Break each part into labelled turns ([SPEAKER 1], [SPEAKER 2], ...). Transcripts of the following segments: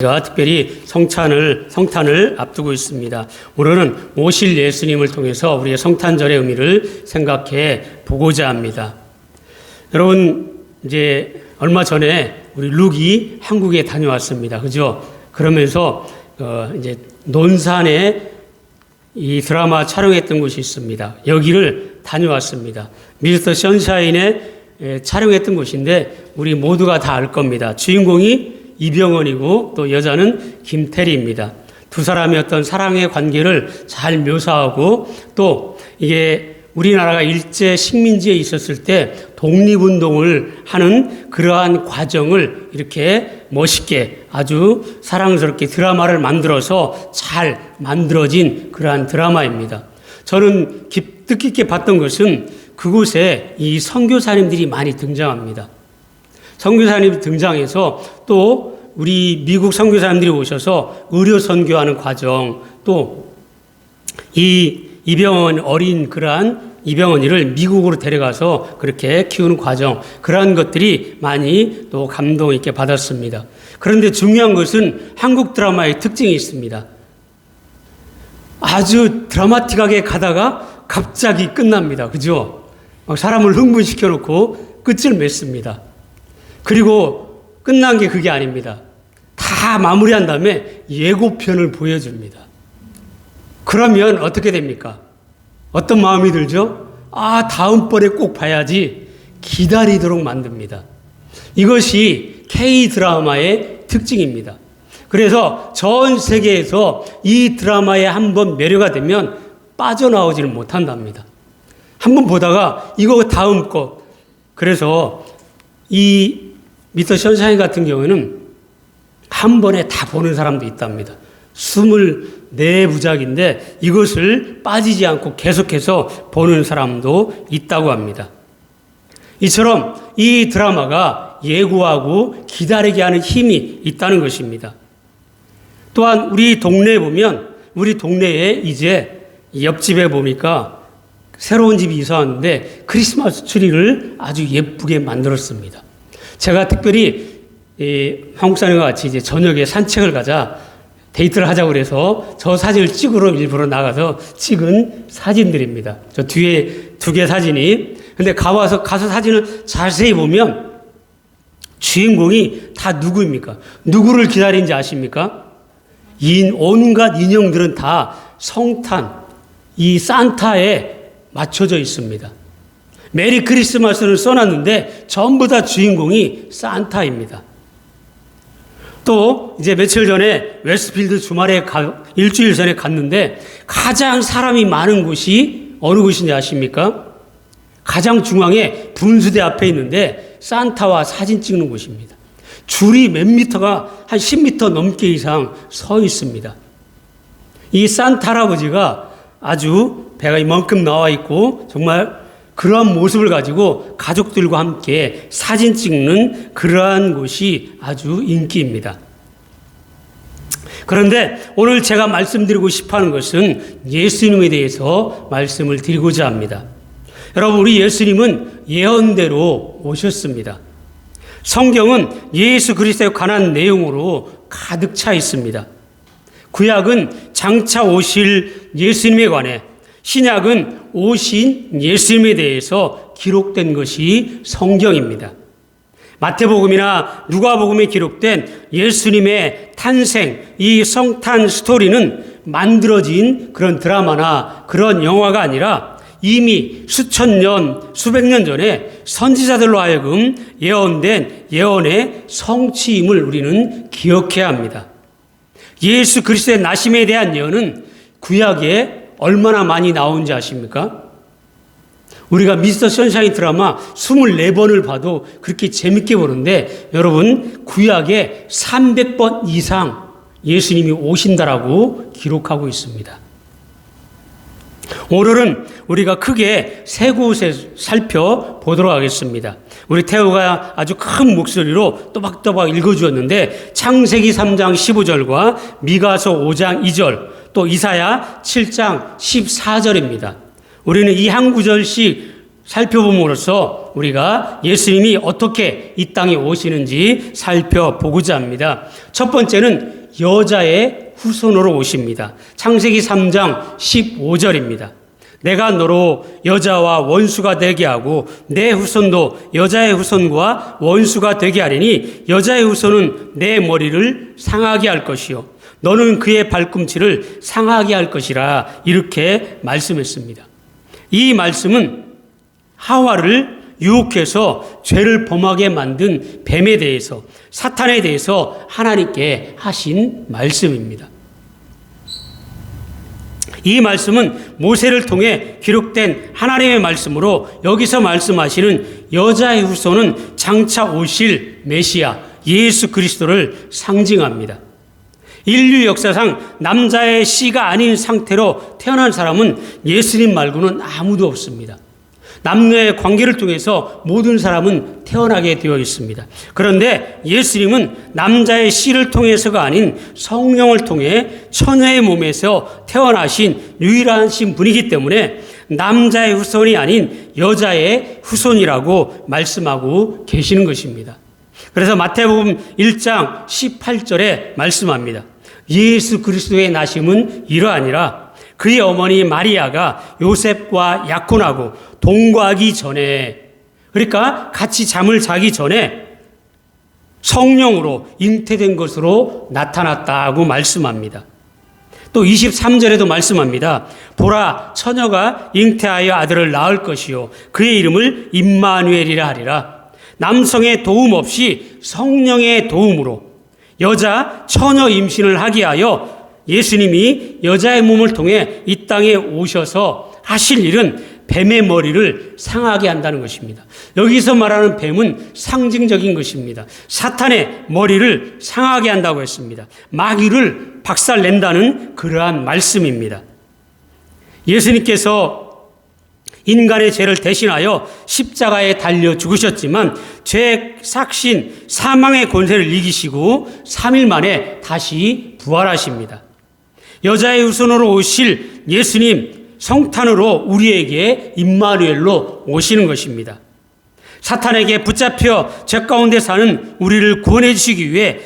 [SPEAKER 1] 가 특별히 성탄을 앞두고 있습니다. 오늘은 오실 예수님을 통해서 우리의 성탄절의 의미를 생각해 보고자 합니다. 여러분, 이제 얼마 전에 우리 룩이 한국에 다녀왔습니다. 그죠? 그러면서 이제 논산에 이 드라마 촬영했던 곳이 있습니다. 여기를 다녀왔습니다. 미스터 선샤인에 촬영했던 곳인데 우리 모두가 다 알 겁니다. 주인공이 이병헌이고 또 여자는 김태리입니다. 두 사람의 어떤 사랑의 관계를 잘 묘사하고 또 이게 우리나라가 일제 식민지에 있었을 때 독립운동을 하는 그러한 과정을 이렇게 멋있게 아주 사랑스럽게 드라마를 만들어서 잘 만들어진 그러한 드라마입니다. 저는 뜻깊게 봤던 것은 그곳에 이 선교사님들이 많이 등장합니다. 선교사님이 등장해서 또 우리 미국 선교사님들이 오셔서 의료 선교하는 과정, 또 이 이병헌 어린 그러한 이병헌이를 미국으로 데려가서 그렇게 키우는 과정, 그러한 것들이 많이 또 감동 있게 받았습니다. 그런데 중요한 것은 한국 드라마의 특징이 있습니다. 아주 드라마틱하게 가다가 갑자기 끝납니다. 그죠? 사람을 흥분시켜 놓고 끝을 맺습니다. 그리고 끝난 게 그게 아닙니다. 다 마무리한 다음에 예고편을 보여줍니다. 그러면 어떻게 됩니까? 어떤 마음이 들죠? 다음번에 꼭 봐야지 기다리도록 만듭니다. 이것이 K-드라마의 특징입니다. 그래서 전 세계에서 이 드라마에 한번 매료가 되면 빠져나오지를 못한답니다. 한번 보다가 이거 다음 것. 그래서 이 미스터 선샤인 같은 경우에는 한 번에 다 보는 사람도 있답니다. 24부작인데 이것을 빠지지 않고 계속해서 보는 사람도 있다고 합니다. 이처럼 이 드라마가 예고하고 기다리게 하는 힘이 있다는 것입니다. 또한 우리 동네에 보면 우리 동네에 이제 옆집에 보니까 새로운 집이 이사 왔는데 크리스마스 트리를 아주 예쁘게 만들었습니다. 제가 특별히 한국 사람과 같이 이제 저녁에 산책을 가자 데이트를 하자고 그래서 저 사진을 찍으러 일부러 나가서 찍은 사진들입니다. 저 뒤에 2개 사진이. 근데 가서 사진을 자세히 보면 주인공이 다 누구입니까? 누구를 기다리는지 아십니까? 온갖 인형들은 다 성탄, 이 산타에 맞춰져 있습니다. 메리 크리스마스를 써놨는데 전부 다 주인공이 산타입니다. 또 이제 며칠 전에 웨스트필드 주말에 일주일 전에 갔는데 가장 사람이 많은 곳이 어느 곳인지 아십니까? 가장 중앙에 분수대 앞에 있는데 산타와 사진 찍는 곳입니다. 줄이 몇 미터가 한 10미터 넘게 이상 서 있습니다. 이 산타 할아버지가 아주 배가 이만큼 나와 있고 정말 그러한 모습을 가지고 가족들과 함께 사진 찍는 그러한 곳이 아주 인기입니다. 그런데 오늘 제가 말씀드리고 싶어 하는 것은 예수님에 대해서 말씀을 드리고자 합니다. 여러분, 우리 예수님은 예언대로 오셨습니다. 성경은 예수 그리스도에 관한 내용으로 가득 차 있습니다. 구약은 장차 오실 예수님에 관해, 신약은 오신 예수님에 대해서 기록된 것이 성경입니다. 마태복음이나 누가복음에 기록된 예수님의 탄생, 이 성탄 스토리는 만들어진 그런 드라마나 그런 영화가 아니라 이미 수천 년, 수백 년 전에 선지자들로 하여금 예언된 예언의 성취임을 우리는 기억해야 합니다. 예수 그리스도의 나심에 대한 예언은 구약에 얼마나 많이 나오는지 아십니까? 우리가 미스터 선샤인 드라마 24번을 봐도 그렇게 재밌게 보는데 여러분, 구약에 300번 이상 예수님이 오신다라고 기록하고 있습니다. 오늘은 우리가 크게 세 곳에 살펴보도록 하겠습니다. 우리 태호가 아주 큰 목소리로 또박또박 읽어주었는데 창세기 3장 15절과 미가서 5장 2절, 또 이사야 7장 14절입니다. 우리는 이 한 구절씩 살펴봄으로써 우리가 예수님이 어떻게 이 땅에 오시는지 살펴보고자 합니다. 첫 번째는 여자의 후손으로 오십니다. 창세기 3장 15절입니다. 내가 너로 여자와 원수가 되게 하고 내 후손도 여자의 후손과 원수가 되게 하리니 여자의 후손은 내 머리를 상하게 할 것이요 너는 그의 발꿈치를 상하게 할 것이라 이렇게 말씀했습니다. 이 말씀은 하와를 유혹해서 죄를 범하게 만든 뱀에 대해서 사탄에 대해서 하나님께 하신 말씀입니다. 이 말씀은 모세를 통해 기록된 하나님의 말씀으로 여기서 말씀하시는 여자의 후손은 장차 오실 메시아 예수 그리스도를 상징합니다. 인류 역사상 남자의 씨가 아닌 상태로 태어난 사람은 예수님 말고는 아무도 없습니다. 남녀의 관계를 통해서 모든 사람은 태어나게 되어 있습니다. 그런데 예수님은 남자의 씨를 통해서가 아닌 성령을 통해 처녀의 몸에서 태어나신 유일하신 분이기 때문에 남자의 후손이 아닌 여자의 후손이라고 말씀하고 계시는 것입니다. 그래서 마태복음 1장 18절에 말씀합니다. 예수 그리스도의 나심은 이러하니라. 그의 어머니 마리아가 요셉과 약혼하고 동거하기 전에, 그러니까 같이 잠을 자기 전에 성령으로 잉태된 것으로 나타났다고 말씀합니다. 또 23절에도 말씀합니다. 보라, 처녀가 잉태하여 아들을 낳을 것이요 그의 이름을 임마누엘이라 하리라. 남성의 도움 없이 성령의 도움으로 여자 처녀 임신을 하게 하여 예수님이 여자의 몸을 통해 이 땅에 오셔서 하실 일은 뱀의 머리를 상하게 한다는 것입니다. 여기서 말하는 뱀은 상징적인 것입니다. 사탄의 머리를 상하게 한다고 했습니다. 마귀를 박살낸다는 그러한 말씀입니다. 예수님께서 인간의 죄를 대신하여 십자가에 달려 죽으셨지만 죄 삭신 사망의 권세를 이기시고 3일 만에 다시 부활하십니다. 여자의 후손으로 오실 예수님 성탄으로 우리에게 임마누엘로 오시는 것입니다. 사탄에게 붙잡혀 죄 가운데 사는 우리를 구원해 주시기 위해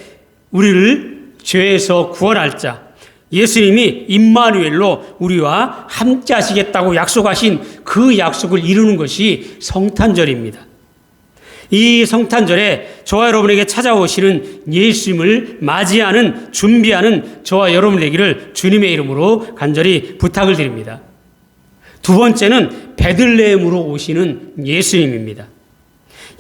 [SPEAKER 1] 우리를 죄에서 구원할 자 예수님이 임마누엘로 우리와 함께 하시겠다고 약속하신 그 약속을 이루는 것이 성탄절입니다. 이 성탄절에 저와 여러분에게 찾아오시는 예수님을 맞이하는 준비하는 저와 여러분 되기를 주님의 이름으로 간절히 부탁을 드립니다. 두 번째는 베들레헴으로 오시는 예수님입니다.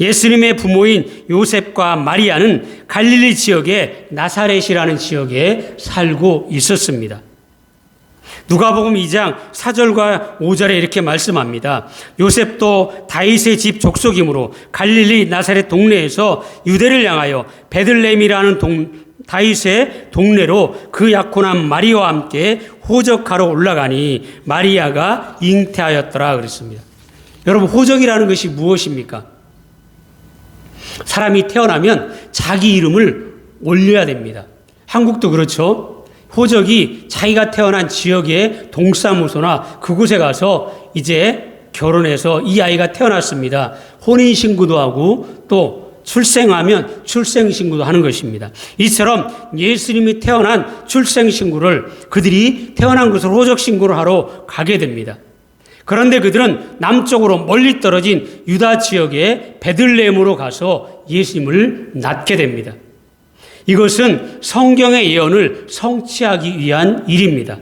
[SPEAKER 1] 예수님의 부모인 요셉과 마리아는 갈릴리 지역의 나사렛이라는 지역에 살고 있었습니다. 누가복음 2장 4절과 5절에 이렇게 말씀합니다. 요셉도 다윗의 집 족속이므로 갈릴리 나사렛 동네에서 유대를 향하여 베들레헴이라는 다윗의 동네로 그 약혼한 마리아와 함께 호적하러 올라가니 마리아가 잉태하였더라 그랬습니다. 여러분, 호적이라는 것이 무엇입니까? 사람이 태어나면 자기 이름을 올려야 됩니다. 한국도 그렇죠. 호적이 자기가 태어난 지역의 동사무소나 그곳에 가서 이제 결혼해서 이 아이가 태어났습니다. 혼인신고도 하고 또 출생하면 출생신고도 하는 것입니다. 이처럼 예수님이 태어난 출생신고를 그들이 태어난 곳을 호적신고를 하러 가게 됩니다. 그런데 그들은 남쪽으로 멀리 떨어진 유다 지역의 베들레헴으로 가서 예수님을 낳게 됩니다. 이것은 성경의 예언을 성취하기 위한 일입니다.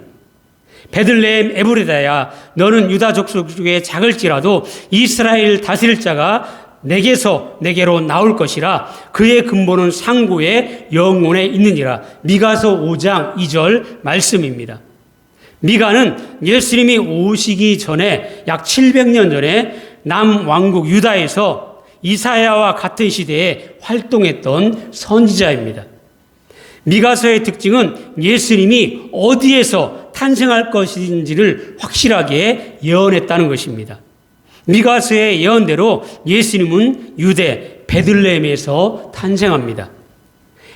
[SPEAKER 1] 베들레헴 에브라다야, 너는 유다 족속 중에 작을지라도 이스라엘 다스릴 자가 내게로 나올 것이라. 그의 근본은 상고의 영혼에 있느니라. 미가서 5장 2절 말씀입니다. 미가는 예수님이 오시기 전에 약 700년 전에 남왕국 유다에서 이사야와 같은 시대에 활동했던 선지자입니다. 미가서의 특징은 예수님이 어디에서 탄생할 것인지를 확실하게 예언했다는 것입니다. 미가서의 예언대로 예수님은 유대 베들레헴에서 탄생합니다.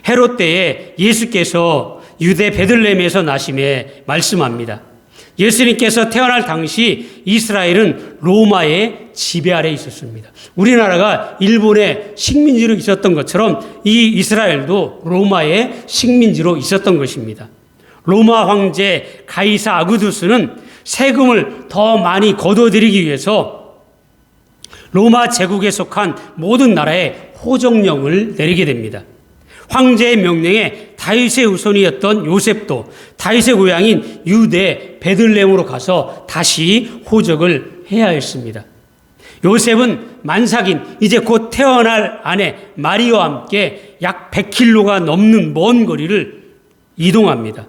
[SPEAKER 1] 헤롯 때에 예수께서 유대 베들레헴에서 나심에 말씀합니다. 예수님께서 태어날 당시 이스라엘은 로마의 지배 아래 있었습니다. 우리나라가 일본의 식민지로 있었던 것처럼 이 이스라엘도 로마의 식민지로 있었던 것입니다. 로마 황제 가이사 아구두스는 세금을 더 많이 거둬들이기 위해서 로마 제국에 속한 모든 나라에 호적령을 내리게 됩니다. 황제의 명령에 다윗의 후손이었던 요셉도 다윗의 고향인 유대 베들레헴으로 가서 다시 호적을 해야 했습니다. 요셉은 만삭인 이제 곧 태어날 아내 마리아와 함께 약 100km가 넘는 먼 거리를 이동합니다.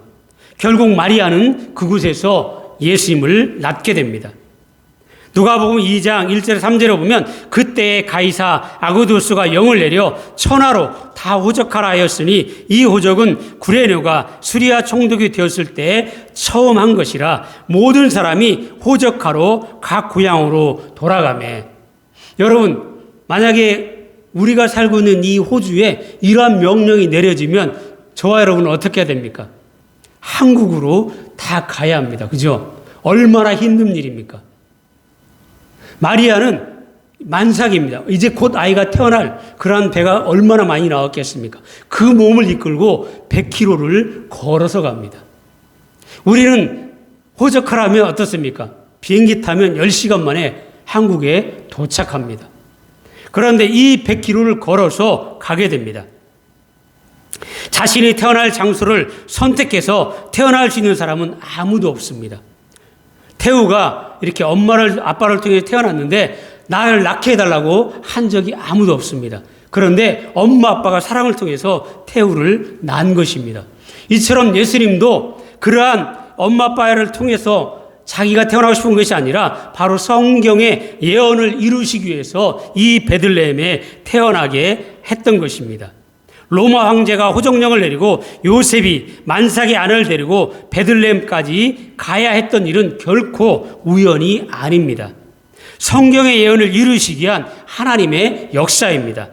[SPEAKER 1] 결국 마리아는 그곳에서 예수님을 낳게 됩니다. 누가복음 2장 1절 3절에 보면 그때 가이사 아구두스가 영을 내려 천하로 다 호적하라 하였으니 이 호적은 구레네가 수리아 총독이 되었을 때 처음 한 것이라 모든 사람이 호적하러 각 고향으로 돌아가매. 여러분, 만약에 우리가 살고 있는 이 호주에 이러한 명령이 내려지면 저와 여러분은 어떻게 해야 됩니까? 한국으로 다 가야 합니다. 그죠? 얼마나 힘든 일입니까? 마리아는 만삭입니다. 이제 곧 아이가 태어날 그러한 배가 얼마나 많이 나왔겠습니까? 그 몸을 이끌고 100km를 걸어서 갑니다. 우리는 호적하라면 어떻습니까? 비행기 타면 10시간 만에 한국에 도착합니다. 그런데 이 100km를 걸어서 가게 됩니다. 자신이 태어날 장소를 선택해서 태어날 수 있는 사람은 아무도 없습니다. 태우가 이렇게 아빠를 통해 태어났는데 나를 낳게 해달라고 한 적이 아무도 없습니다. 그런데 엄마 아빠가 사랑을 통해서 태우를 낳은 것입니다. 이처럼 예수님도 그러한 엄마 아빠를 통해서 자기가 태어나고 싶은 것이 아니라 바로 성경의 예언을 이루시기 위해서 이 베들레헴에 태어나게 했던 것입니다. 로마 황제가 호적령을 내리고 요셉이 만삭의 아내를 데리고 베들레헴까지 가야 했던 일은 결코 우연이 아닙니다. 성경의 예언을 이루시기 위한 하나님의 역사입니다.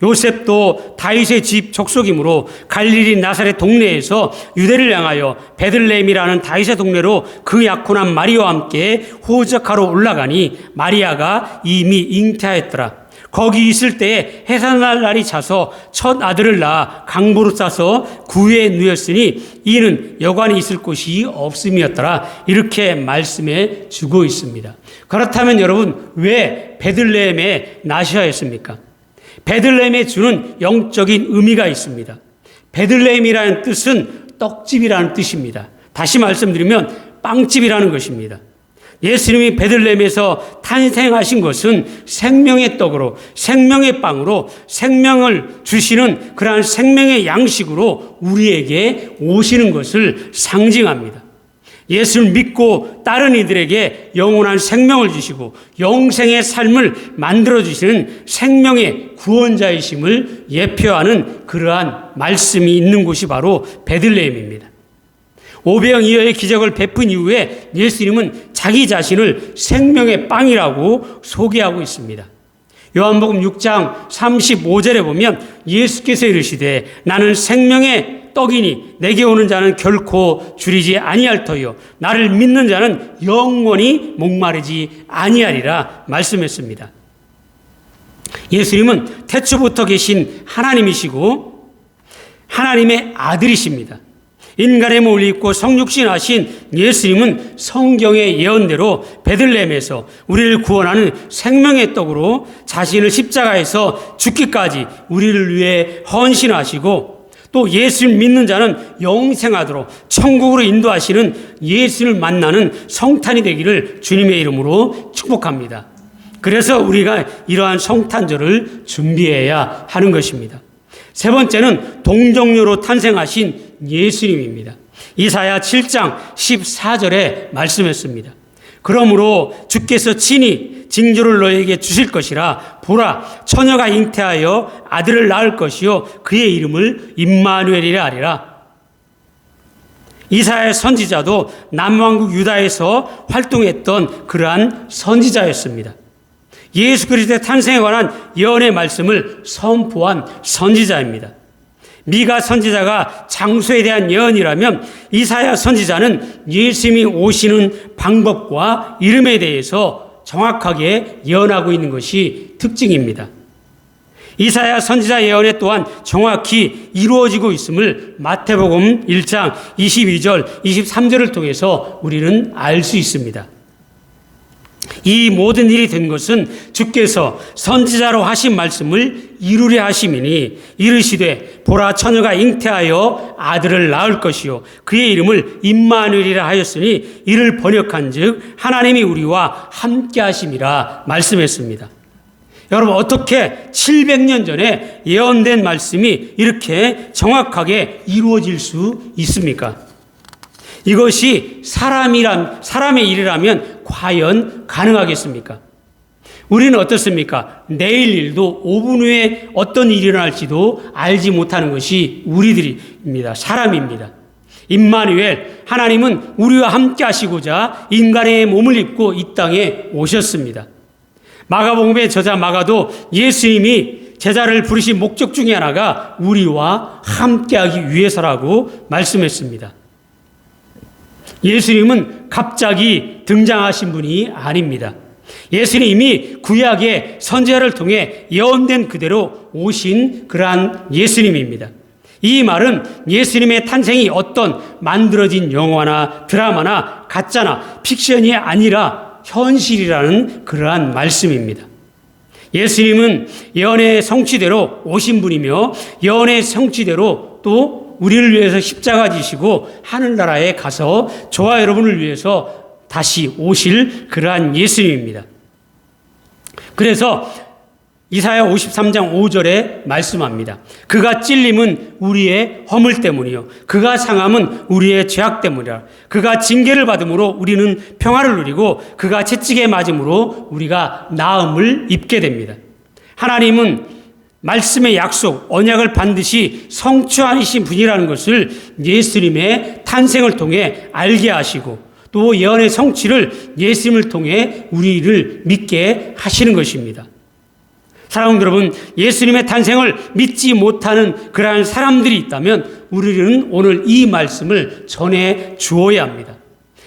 [SPEAKER 1] 요셉도 다윗의 집 족속이므로 갈릴리 나사렛 동네에서 유대를 향하여 베들레헴이라는 다윗의 동네로 그 약혼한 마리아와 함께 호적하러 올라가니 마리아가 이미 잉태하였더라. 거기 있을 때에 해산할 날이 차서 첫 아들을 낳아 강보로 싸서 구유에 누였으니 이는 여관에 있을 곳이 없음이었더라. 이렇게 말씀해 주고 있습니다. 그렇다면 여러분, 왜 베들레헴에 나셔야 했습니까? 베들레헴에 주는 영적인 의미가 있습니다. 베들레헴이라는 뜻은 떡집이라는 뜻입니다. 다시 말씀드리면 빵집이라는 것입니다. 예수님이 베들레헴에서 탄생하신 것은 생명의 떡으로, 생명의 빵으로, 생명을 주시는 그러한 생명의 양식으로 우리에게 오시는 것을 상징합니다. 예수를 믿고 따른 이들에게 영원한 생명을 주시고 영생의 삶을 만들어주시는 생명의 구원자이심을 예표하는 그러한 말씀이 있는 곳이 바로 베들레헴입니다. 오병이어의 기적을 베푼 이후에 예수님은 자기 자신을 생명의 빵이라고 소개하고 있습니다. 요한복음 6장 35절에 보면 예수께서 이르시되 나는 생명의 떡이니 내게 오는 자는 결코 줄이지 아니할 터이요 나를 믿는 자는 영원히 목마르지 아니하리라 말씀했습니다. 예수님은 태초부터 계신 하나님이시고 하나님의 아들이십니다. 인간의 몸을 입고 성육신 하신 예수님은 성경의 예언대로 베들레헴에서 우리를 구원하는 생명의 떡으로 자신을 십자가에서 죽기까지 우리를 위해 헌신하시고 또 예수를 믿는 자는 영생하도록 천국으로 인도하시는 예수를 만나는 성탄이 되기를 주님의 이름으로 축복합니다. 그래서 우리가 이러한 성탄절을 준비해야 하는 것입니다. 세 번째는 동정녀로 탄생하신 예수님입니다. 이사야 7장 14절에 말씀했습니다. 그러므로 주께서 친히 징조를 너에게 주실 것이라 보라 처녀가 잉태하여 아들을 낳을 것이요 그의 이름을 임마누엘이라 하리라. 이사야 선지자도 남왕국 유다에서 활동했던 그러한 선지자였습니다. 예수 그리스도의 탄생에 관한 예언의 말씀을 선포한 선지자입니다. 미가 선지자가 장소에 대한 예언이라면 이사야 선지자는 예수님이 오시는 방법과 이름에 대해서 정확하게 예언하고 있는 것이 특징입니다. 이사야 선지자 예언에 또한 정확히 이루어지고 있음을 마태복음 1장 22절, 23절을 통해서 우리는 알 수 있습니다. 이 모든 일이 된 것은 주께서 선지자로 하신 말씀을 이루려 하심이니 이르시되 보라 처녀가 잉태하여 아들을 낳을 것이요 그의 이름을 임마누엘이라 하였으니 이를 번역한즉 하나님이 우리와 함께 하심이라 말씀했습니다. 여러분, 어떻게 700년 전에 예언된 말씀이 이렇게 정확하게 이루어질 수 있습니까? 이것이 사람의 일이라면 과연 가능하겠습니까? 우리는 어떻습니까? 내일 일도 5분 후에 어떤 일이 일어날지도 알지 못하는 것이 우리들입니다. 사람입니다. 임마누엘, 하나님은 우리와 함께 하시고자 인간의 몸을 입고 이 땅에 오셨습니다. 마가복음의 저자 마가도 예수님이 제자를 부르신 목적 중에 하나가 우리와 함께하기 위해서라고 말씀했습니다. 예수님은 갑자기 등장하신 분이 아닙니다. 예수님이 구약의 선지자를 통해 예언된 그대로 오신 그러한 예수님입니다. 이 말은 예수님의 탄생이 어떤 만들어진 영화나 드라마나 가짜나 픽션이 아니라 현실이라는 그러한 말씀입니다. 예수님은 예언의 성취대로 오신 분이며 예언의 성취대로 또 우리를 위해서 십자가 지시고 하늘나라에 가서 저와 여러분을 위해서 다시 오실 그러한 예수님입니다. 그래서 이사야 53장 5절에 말씀합니다. 그가 찔림은 우리의 허물 때문이요 그가 상함은 우리의 죄악 때문이라. 그가 징계를 받음으로 우리는 평화를 누리고 그가 채찍에 맞음으로 우리가 나음을 입게 됩니다. 하나님은 말씀의 약속, 언약을 반드시 성취하신 분이라는 것을 예수님의 탄생을 통해 알게 하시고 또 예언의 성취를 예수님을 통해 우리를 믿게 하시는 것입니다. 사랑하는 여러분, 예수님의 탄생을 믿지 못하는 그러한 사람들이 있다면 우리는 오늘 이 말씀을 전해 주어야 합니다.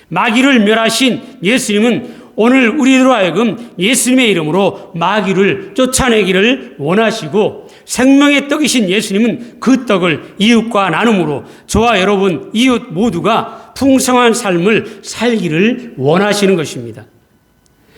[SPEAKER 1] 마귀를 멸하신 예수님은 오늘 우리로 하여금 예수님의 이름으로 마귀를 쫓아내기를 원하시고 생명의 떡이신 예수님은 그 떡을 이웃과 나눔으로 저와 여러분 이웃 모두가 풍성한 삶을 살기를 원하시는 것입니다.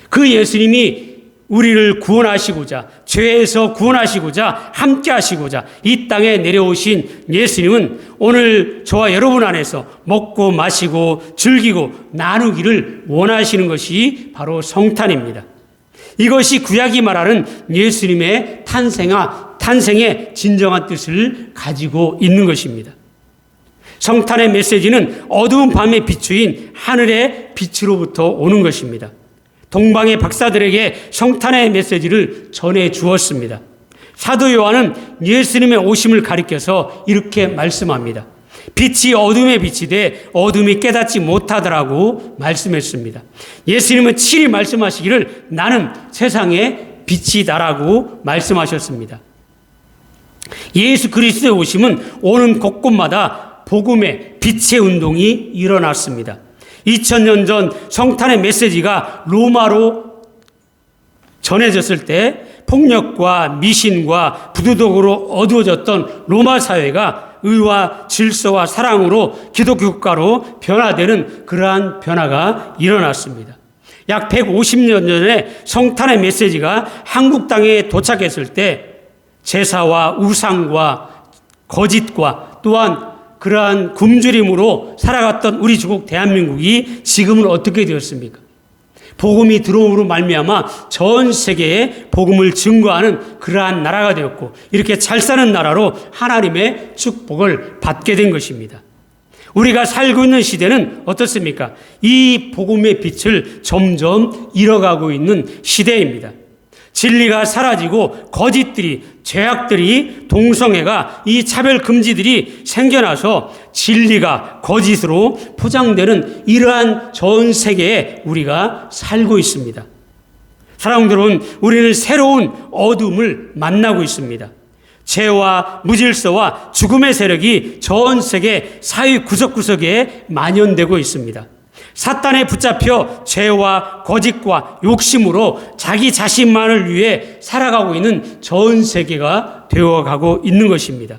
[SPEAKER 1] 그 예수님이 우리를 구원하시고자 죄에서 구원하시고자 함께 하시고자 이 땅에 내려오신 예수님은 오늘 저와 여러분 안에서 먹고 마시고 즐기고 나누기를 원하시는 것이 바로 성탄입니다. 이것이 구약이 말하는 예수님의 탄생의 진정한 뜻을 가지고 있는 것입니다. 성탄의 메시지는 어두운 밤의 비추인 하늘의 빛으로부터 오는 것입니다. 동방의 박사들에게 성탄의 메시지를 전해 주었습니다. 사도 요한은 예수님의 오심을 가리켜서 이렇게 말씀합니다. 빛이 어둠에 비치되 어둠이 깨닫지 못하더라고 말씀했습니다. 예수님은 친히 말씀하시기를 나는 세상의 빛이다라고 말씀하셨습니다. 예수 그리스도의 오심은 오는 곳곳마다 복음의 빛의 운동이 일어났습니다. 2000년 전 성탄의 메시지가 로마로 전해졌을 때 폭력과 미신과 부도덕으로 어두워졌던 로마 사회가 의와 질서와 사랑으로 기독교 국가로 변화되는 그러한 변화가 일어났습니다. 약 150년 전에 성탄의 메시지가 한국 땅에 도착했을 때 제사와 우상과 거짓과 또한 그러한 굶주림으로 살아갔던 우리 조국 대한민국이 지금은 어떻게 되었습니까? 복음이 들어옴으로 말미암아 전 세계에 복음을 증거하는 그러한 나라가 되었고 이렇게 잘 사는 나라로 하나님의 축복을 받게 된 것입니다. 우리가 살고 있는 시대는 어떻습니까? 이 복음의 빛을 점점 잃어가고 있는 시대입니다. 진리가 사라지고 거짓들이, 죄악들이 동성애가 이 차별 금지들이 생겨나서 진리가 거짓으로 포장되는 이러한 전 세계에 우리가 살고 있습니다. 사랑하는 여러분, 우리는 새로운 어둠을 만나고 있습니다. 죄와 무질서와 죽음의 세력이 전 세계 사회 구석구석에 만연되고 있습니다. 사탄에 붙잡혀 죄와 거짓과 욕심으로 자기 자신만을 위해 살아가고 있는 전 세계가 되어가고 있는 것입니다.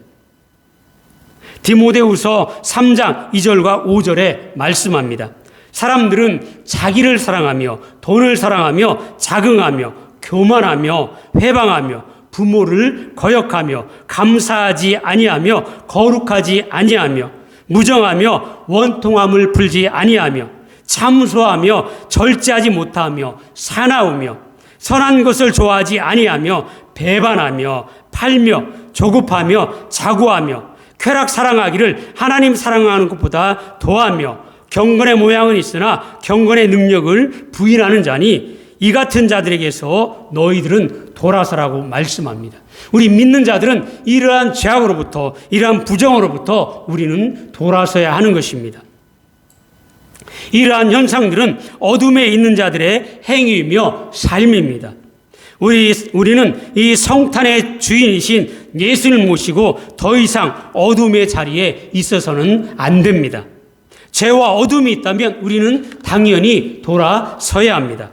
[SPEAKER 1] 디모데후서 3장 2절과 5절에 말씀합니다. 사람들은 자기를 사랑하며 돈을 사랑하며 자긍하며 교만하며 회방하며 부모를 거역하며 감사하지 아니하며 거룩하지 아니하며 무정하며 원통함을 풀지 아니하며 참소하며 절제하지 못하며 사나우며 선한 것을 좋아하지 아니하며 배반하며 팔며 조급하며 자고하며 쾌락 사랑하기를 하나님 사랑하는 것보다 더하며 경건의 모양은 있으나 경건의 능력을 부인하는 자니 이 같은 자들에게서 너희들은 돌아서라고 말씀합니다. 우리 믿는 자들은 이러한 죄악으로부터 이러한 부정으로부터 우리는 돌아서야 하는 것입니다. 이러한 현상들은 어둠에 있는 자들의 행위이며 삶입니다. 우리는 이 성탄의 주인이신 예수를 모시고 더 이상 어둠의 자리에 있어서는 안 됩니다. 죄와 어둠이 있다면 우리는 당연히 돌아서야 합니다.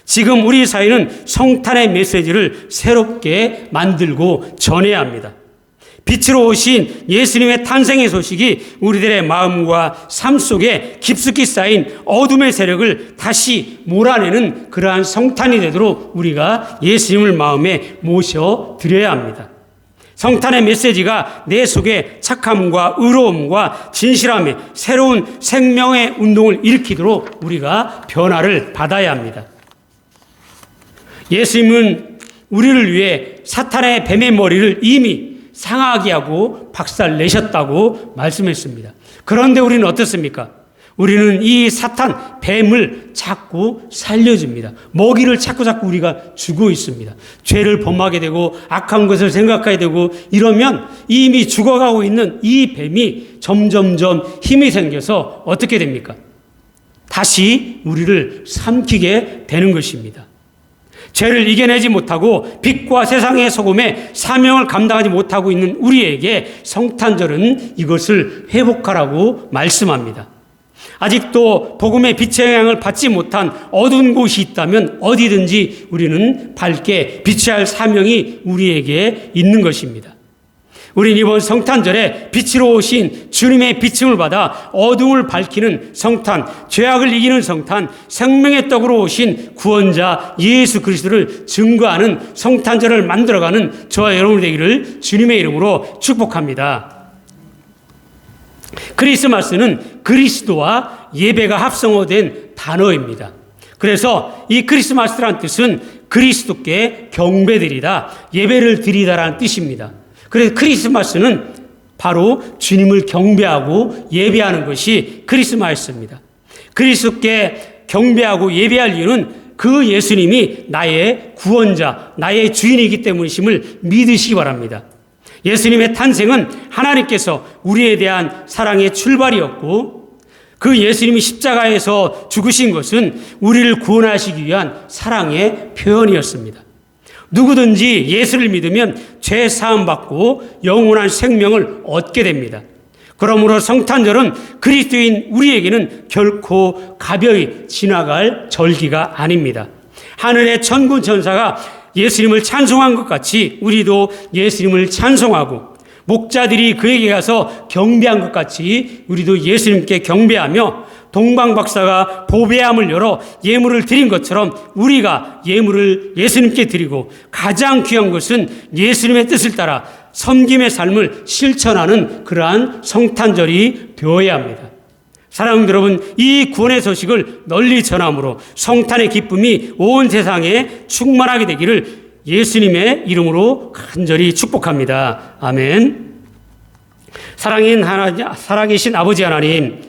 [SPEAKER 1] 지금 우리 사회는 성탄의 메시지를 새롭게 만들고 전해야 합니다. 빛으로 오신 예수님의 탄생의 소식이 우리들의 마음과 삶 속에 깊숙이 쌓인 어둠의 세력을 다시 몰아내는 그러한 성탄이 되도록 우리가 예수님을 마음에 모셔드려야 합니다. 성탄의 메시지가 내 속에 착함과 의로움과 진실함의 새로운 생명의 운동을 일으키도록 우리가 변화를 받아야 합니다. 예수님은 우리를 위해 사탄의 뱀의 머리를 이미 상하게 하고 박살내셨다고 말씀했습니다. 그런데 우리는 어떻습니까? 우리는 이 사탄 뱀을 자꾸 살려줍니다. 먹이를 자꾸 우리가 주고 있습니다. 죄를 범하게 되고 악한 것을 생각하게 되고 이러면 이미 죽어가고 있는 이 뱀이 점점점 힘이 생겨서 어떻게 됩니까? 다시 우리를 삼키게 되는 것입니다. 죄를 이겨내지 못하고 빛과 세상의 소금의 사명을 감당하지 못하고 있는 우리에게 성탄절은 이것을 회복하라고 말씀합니다. 아직도 복음의 빛의 영향을 받지 못한 어두운 곳이 있다면 어디든지 우리는 밝게 빛이 할 사명이 우리에게 있는 것입니다. 우린 이번 성탄절에 빛으로 오신 주님의 비침을 받아 어둠을 밝히는 성탄, 죄악을 이기는 성탄, 생명의 떡으로 오신 구원자 예수 그리스도를 증거하는 성탄절을 만들어가는 저와 여러분 되기를 주님의 이름으로 축복합니다. 크리스마스는 그리스도와 예배가 합성어된 단어입니다. 그래서 이 크리스마스라는 뜻은 그리스도께 경배드리다, 예배를 드리다라는 뜻입니다. 그래서 크리스마스는 바로 주님을 경배하고 예배하는 것이 크리스마스입니다. 그리스도께 경배하고 예배할 이유는 그 예수님이 나의 구원자, 나의 주인이기 때문이심을 믿으시기 바랍니다. 예수님의 탄생은 하나님께서 우리에 대한 사랑의 출발이었고 그 예수님이 십자가에서 죽으신 것은 우리를 구원하시기 위한 사랑의 표현이었습니다. 누구든지 예수를 믿으면 죄 사함 받고 영원한 생명을 얻게 됩니다. 그러므로 성탄절은 그리스도인 우리에게는 결코 가벼이 지나갈 절기가 아닙니다. 하늘의 천군 천사가 예수님을 찬송한 것 같이 우리도 예수님을 찬송하고 목자들이 그에게 가서 경배한 것 같이 우리도 예수님께 경배하며 동방박사가 보배함을 열어 예물을 드린 것처럼 우리가 예물을 예수님께 드리고 가장 귀한 것은 예수님의 뜻을 따라 섬김의 삶을 실천하는 그러한 성탄절이 되어야 합니다. 사랑하는 여러분, 이 구원의 소식을 널리 전함으로 성탄의 기쁨이 온 세상에 충만하게 되기를 예수님의 이름으로 간절히 축복합니다. 아멘. 살아계신 아버지 하나님,